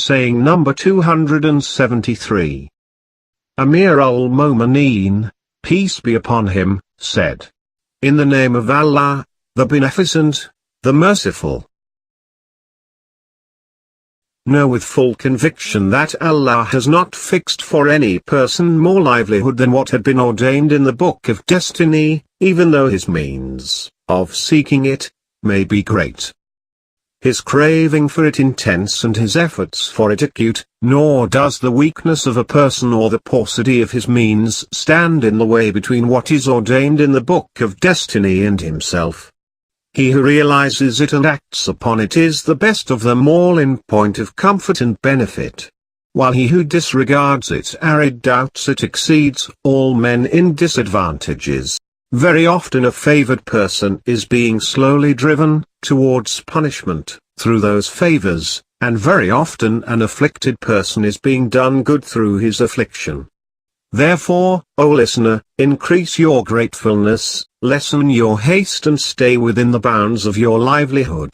saying number 273. Amir al-Momineen, peace be upon him, said, "In the name of Allah, the Beneficent, the Merciful." Know with full conviction that Allah has not fixed for any person more livelihood than what had been ordained in the Book of Destiny, even though his means of seeking it may be great, his craving for it intense and his efforts for it acute, nor does the weakness of a person or the paucity of his means stand in the way between what is ordained in the Book of Destiny and himself. He who realizes it and acts upon it is the best of them all in point of comfort and benefit, while he who disregards it or doubts it exceeds all men in disadvantages. Very often a favored person is being slowly driven towards punishment through those favors, and very often an afflicted person is being done good through his affliction. Therefore, O listener, increase your gratefulness, lessen your haste and stay within the bounds of your livelihood.